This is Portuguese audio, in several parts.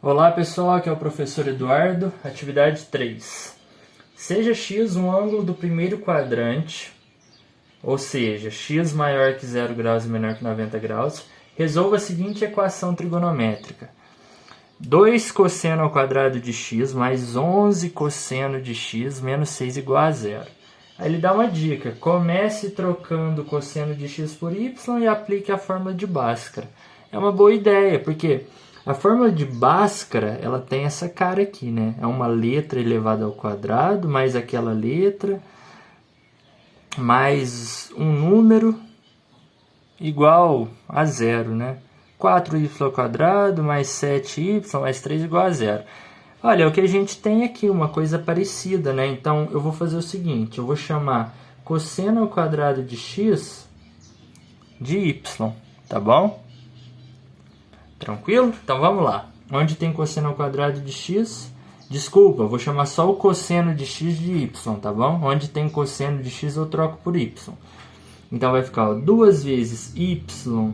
Olá pessoal, aqui é o professor Eduardo, atividade 3. Seja x um ângulo do primeiro quadrante, ou seja, x maior que 0 graus e menor que 90 graus, resolva a seguinte equação trigonométrica. 2 cosseno ao quadrado de x mais 11 cosseno de x menos 6 igual a 0. Aí ele dá uma dica, comece trocando cosseno de x por y e aplique a fórmula de Bhaskara. É uma boa ideia, porque a fórmula de Bhaskara, ela tem essa cara aqui, né? É uma letra elevada ao quadrado, mais aquela letra, mais um número igual a zero, né? 4y ao quadrado mais 7y mais 3 igual a zero. Olha, é o que a gente tem aqui, uma coisa parecida, né? Então, eu vou fazer o seguinte, eu vou chamar cosseno ao quadrado de x de y, tá bom? Tranquilo? Então vamos lá. Onde tem cosseno ao quadrado de x? Desculpa, eu vou chamar só o cosseno de x de y, tá bom? Onde tem cosseno de x eu troco por y. Então vai ficar 2 vezes y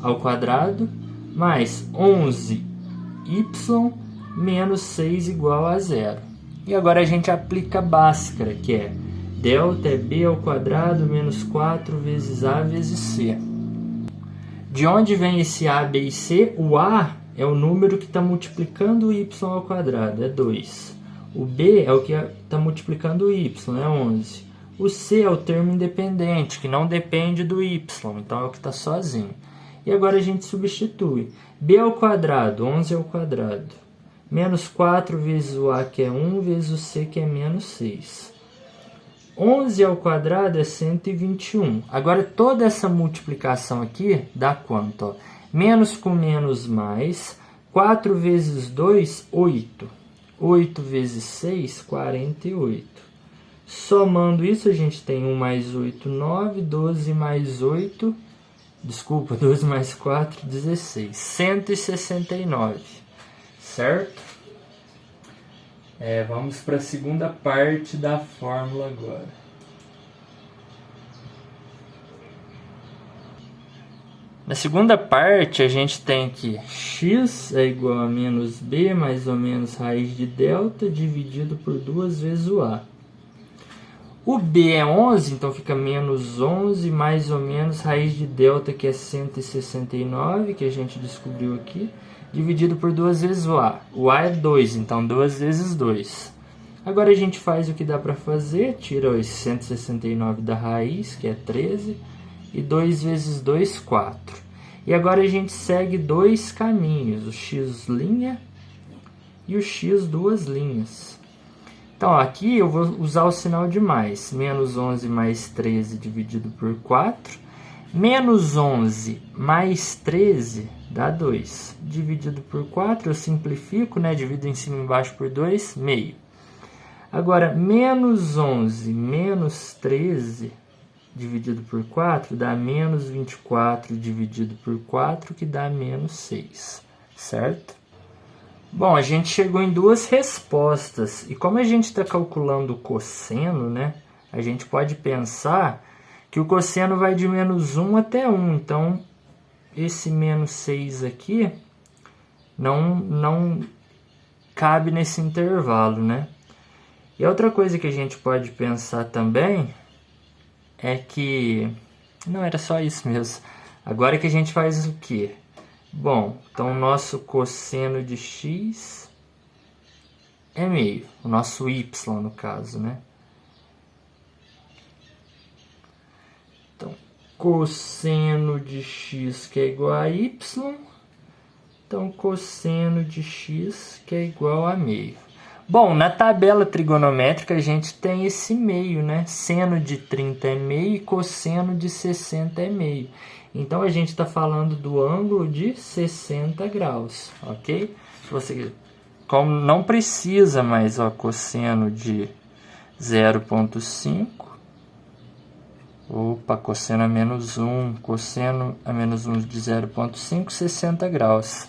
ao quadrado mais 11y menos 6 igual a 0. E agora a gente aplica Bhaskara, que é delta é b ao quadrado menos 4 vezes a vezes c. De onde vem esse a, b e c? O a é o número que está multiplicando o y ao quadrado, é 2. O b é o que está multiplicando o y, é 11. O c é o termo independente, que não depende do y, então é o que está sozinho. E agora a gente substitui. B ao quadrado, 11 ao quadrado. Menos 4 vezes o a, que é 1, vezes o c, que é menos 6. 11 ao quadrado é 121. Agora, toda essa multiplicação aqui dá quanto? Ó? Menos com menos mais. 4 vezes 2, 8. 8 vezes 6, 48. Somando isso, a gente tem 1 mais 8, 9. 12 mais 8... Desculpa, 12 mais 4, 16. 169. Certo? Vamos para a segunda parte da fórmula agora. Na segunda parte, a gente tem que x é igual a menos b mais ou menos raiz de delta dividido por 2 vezes o a. O b é 11, então fica menos 11 mais ou menos raiz de delta, que é 169, que a gente descobriu aqui, dividido por 2 vezes o a. O a é 2, então 2 vezes 2. Agora a gente faz o que dá para fazer, tira esse 169 da raiz, que é 13, e 2 vezes 2, 4. E agora a gente segue dois caminhos, o x' e o x duas linhas. Então, aqui eu vou usar o sinal de mais. Menos 11 mais 13 dividido por 4. Menos 11 mais 13 dá 2. Dividido por 4, eu simplifico, né? Divido em cima e embaixo por 2, meio. Agora, menos 11 menos 13 dividido por 4 dá menos 24 dividido por 4, que dá menos 6. Certo? Bom, a gente chegou em duas respostas, e como a gente está calculando o cosseno, né, a gente pode pensar que o cosseno vai de menos 1 até 1, então esse menos 6 aqui não cabe nesse intervalo, né? E outra coisa que a gente pode pensar também é que... Não, era só isso mesmo. Agora que a gente faz o quê? Bom, então o nosso cosseno de x é meio, o nosso y no caso, né? Então, cosseno de x que é igual a y, então cosseno de x que é igual a meio. Bom, na tabela trigonométrica a gente tem esse meio, né? Seno de 30 é meio e cosseno de 60 é meio. Então, a gente está falando do ângulo de 60 graus, ok? Você, como não precisa mais, ó, cosseno de 0,5. Opa, cosseno a menos 1. Cosseno a menos 1 de 0,5, 60 graus.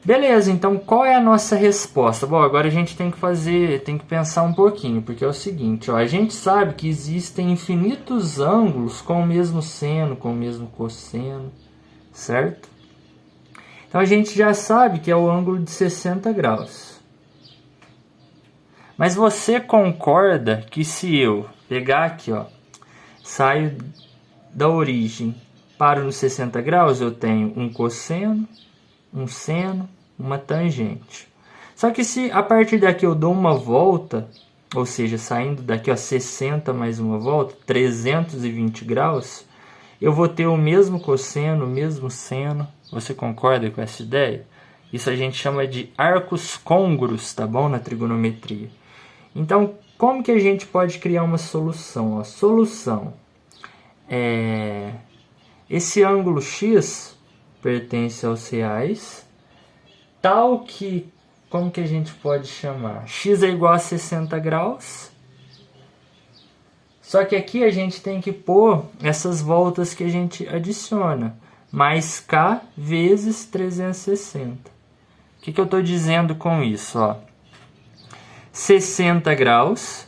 Beleza, então qual é a nossa resposta? Bom, agora a gente tem que pensar um pouquinho, porque é o seguinte, ó, a gente sabe que existem infinitos ângulos com o mesmo seno, com o mesmo cosseno, certo? Então a gente já sabe que é o ângulo de 60 graus. Mas você concorda que se eu pegar aqui, ó, saio da origem, paro nos 60 graus, eu tenho um cosseno, um seno, uma tangente. Só que se a partir daqui eu dou uma volta, ou seja, saindo daqui, ó, 60 mais uma volta, 320 graus, eu vou ter o mesmo cosseno, o mesmo seno. Você concorda com essa ideia? Isso a gente chama de arcos côngruos, tá bom? Na trigonometria. Então, como que a gente pode criar uma solução? A solução é... Esse ângulo X pertence aos reais, tal que... Como que a gente pode chamar? X é igual a 60 graus. Só que aqui a gente tem que pôr essas voltas que a gente adiciona. Mais K vezes 360. O que eu estou dizendo com isso? Ó? 60 graus.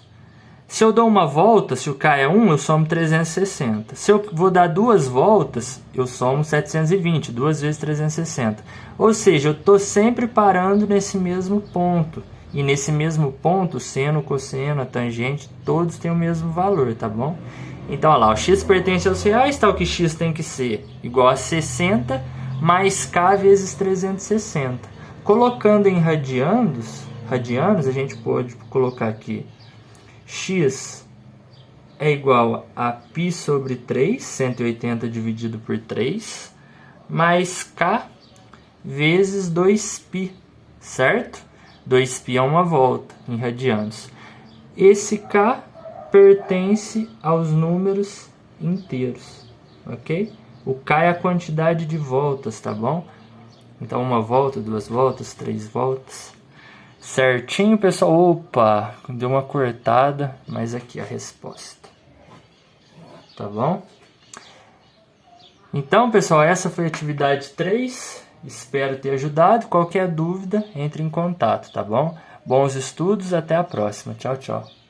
Se eu dou uma volta, se o K é 1, eu somo 360. Se eu vou dar duas voltas, eu somo 720, 2 vezes 360. Ou seja, eu estou sempre parando nesse mesmo ponto. E nesse mesmo ponto, o seno, o cosseno, a tangente, todos têm o mesmo valor, tá bom? Então, olha lá, o X pertence aos reais, tal que X tem que ser igual a 60 mais K vezes 360. Colocando em radianos, a gente pode colocar aqui X é igual a π sobre 3, 180 dividido por 3, mais K vezes 2π, certo? 2π é uma volta em radianos. Esse K pertence aos números inteiros, ok? O K é a quantidade de voltas, tá bom? Então, uma volta, duas voltas, três voltas. Certinho, pessoal? Opa, deu uma cortada, mas aqui a resposta. Tá bom? Então, pessoal, essa foi a atividade 3. Espero ter ajudado. Qualquer dúvida, entre em contato, tá bom? Bons estudos, até a próxima. Tchau, tchau.